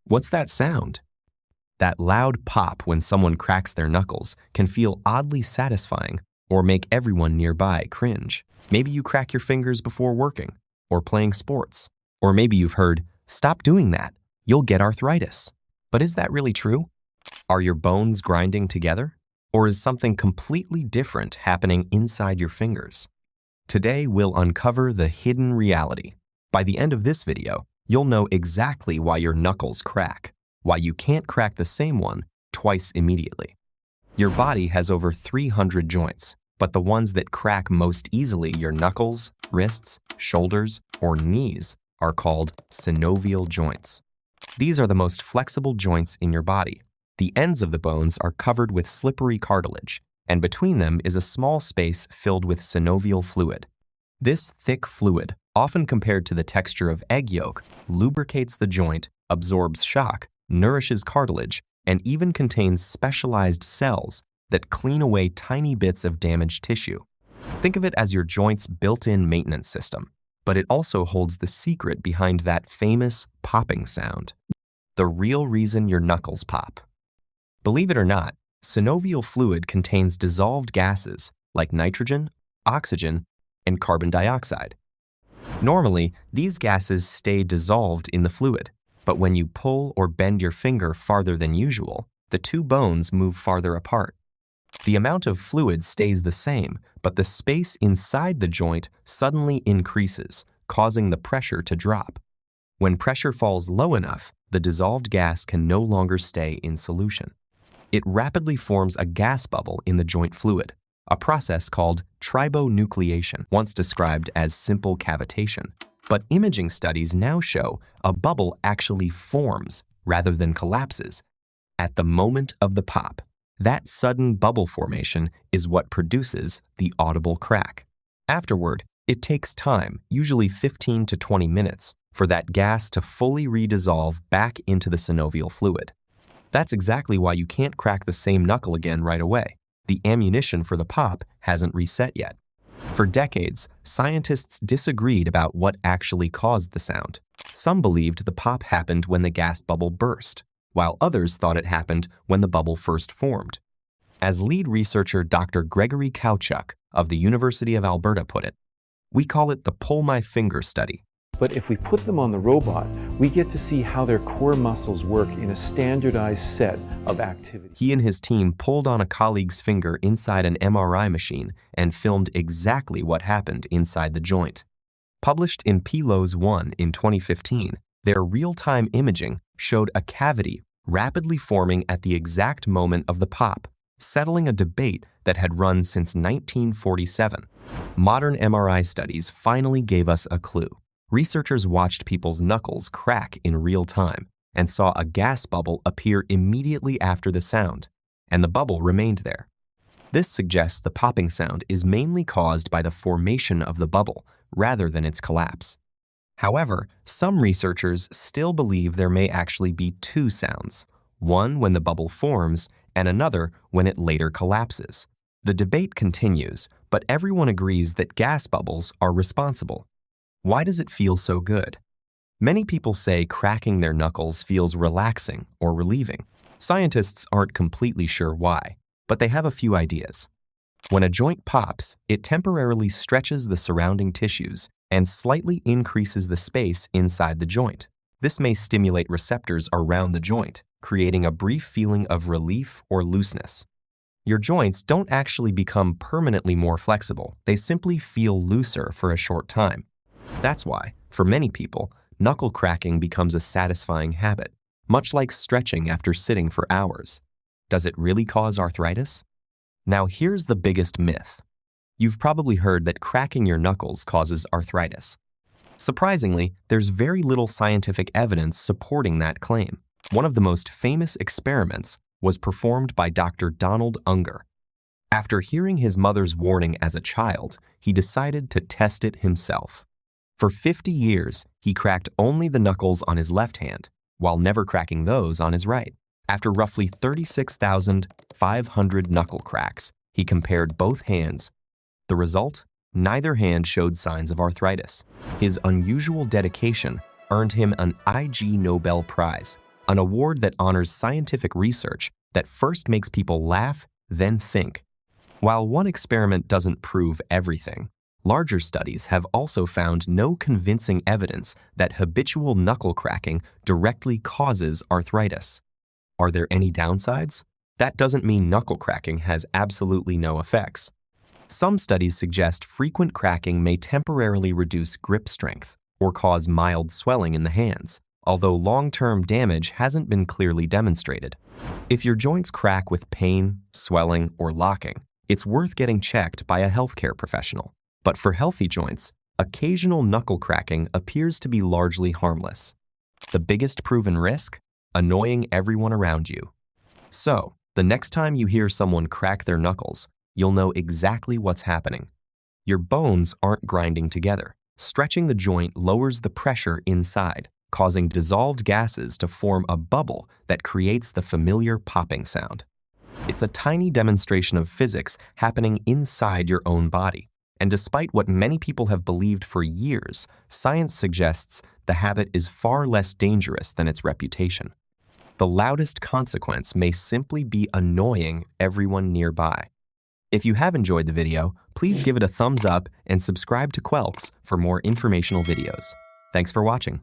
What's that sound? That loud pop when someone cracks their knuckles can feel oddly satisfying or make everyone nearby cringe. Maybe you crack your fingers before working or playing sports. Or maybe you've heard, "Stop doing that, you'll get arthritis." But is that really true? Are your bones grinding together? Or is something completely different happening inside your fingers? Today, we'll uncover the hidden reality. By the end of this video, you'll know exactly why your knuckles crack, why you can't crack the same one twice immediately. Your body has over 300 joints, but the ones that crack most easily, your knuckles, wrists, shoulders, or knees, are called synovial joints. These are the most flexible joints in your body. The ends of the bones are covered with slippery cartilage, and between them is a small space filled with synovial fluid. This thick fluid, often compared to the texture of egg yolk, lubricates the joint, absorbs shock, nourishes cartilage, and even contains specialized cells that clean away tiny bits of damaged tissue. Think of it as your joint's built-in maintenance system, but it also holds the secret behind that famous popping sound. The real reason your knuckles pop. Believe it or not, synovial fluid contains dissolved gases like nitrogen, oxygen, and carbon dioxide. Normally, these gases stay dissolved in the fluid, but when you pull or bend your finger farther than usual, the two bones move farther apart. The amount of fluid stays the same, but the space inside the joint suddenly increases, causing the pressure to drop. When pressure falls low enough, the dissolved gas can no longer stay in solution. It rapidly forms a gas bubble in the joint fluid, a process called tribonucleation, once described as simple cavitation. But imaging studies now show a bubble actually forms rather than collapses at the moment of the pop. That sudden bubble formation is what produces the audible crack. Afterward, it takes time, usually 15 to 20 minutes, for that gas to fully redissolve back into the synovial fluid. That's exactly why you can't crack the same knuckle again right away. The ammunition for the pop hasn't reset yet. For decades, scientists disagreed about what actually caused the sound. Some believed the pop happened when the gas bubble burst, while others thought it happened when the bubble first formed. As lead researcher Dr. Gregory Quelxe of the University of Alberta put it, "We call it the pull my finger study." But if we put them on the robot, we get to see how their core muscles work in a standardized set of activities. He and his team pulled on a colleague's finger inside an MRI machine and filmed exactly what happened inside the joint. Published in PLOS 1 in 2015, their real-time imaging showed a cavity rapidly forming at the exact moment of the pop, settling a debate that had run since 1947. Modern MRI studies finally gave us a clue. Researchers watched people's knuckles crack in real time and saw a gas bubble appear immediately after the sound, and the bubble remained there. This suggests the popping sound is mainly caused by the formation of the bubble rather than its collapse. However, some researchers still believe there may actually be two sounds, one when the bubble forms and another when it later collapses. The debate continues, but everyone agrees that gas bubbles are responsible. Why does it feel so good? Many people say cracking their knuckles feels relaxing or relieving. Scientists aren't completely sure why, but they have a few ideas. When a joint pops, it temporarily stretches the surrounding tissues and slightly increases the space inside the joint. This may stimulate receptors around the joint, creating a brief feeling of relief or looseness. Your joints don't actually become permanently more flexible. They simply feel looser for a short time. That's why, for many people, knuckle cracking becomes a satisfying habit, much like stretching after sitting for hours. Does it really cause arthritis? Now here's the biggest myth. You've probably heard that cracking your knuckles causes arthritis. Surprisingly, there's very little scientific evidence supporting that claim. One of the most famous experiments was performed by Dr. Donald Unger. After hearing his mother's warning as a child, he decided to test it himself. For 50 years, he cracked only the knuckles on his left hand, while never cracking those on his right. After roughly 36,500 knuckle cracks, he compared both hands. The result? Neither hand showed signs of arthritis. His unusual dedication earned him an Ig Nobel Prize, an award that honors scientific research that first makes people laugh, then think. While one experiment doesn't prove everything, larger studies have also found no convincing evidence that habitual knuckle cracking directly causes arthritis. Are there any downsides? That doesn't mean knuckle cracking has absolutely no effects. Some studies suggest frequent cracking may temporarily reduce grip strength or cause mild swelling in the hands, although long-term damage hasn't been clearly demonstrated. If your joints crack with pain, swelling, or locking, it's worth getting checked by a healthcare professional. But for healthy joints, occasional knuckle cracking appears to be largely harmless. The biggest proven risk? Annoying everyone around you. So, the next time you hear someone crack their knuckles, you'll know exactly what's happening. Your bones aren't grinding together. Stretching the joint lowers the pressure inside, causing dissolved gases to form a bubble that creates the familiar popping sound. It's a tiny demonstration of physics happening inside your own body. And despite what many people have believed for years, science suggests the habit is far less dangerous than its reputation. The loudest consequence may simply be annoying everyone nearby. If you have enjoyed the video, please give it a thumbs up and subscribe to Quelxe for more informational videos. Thanks for watching.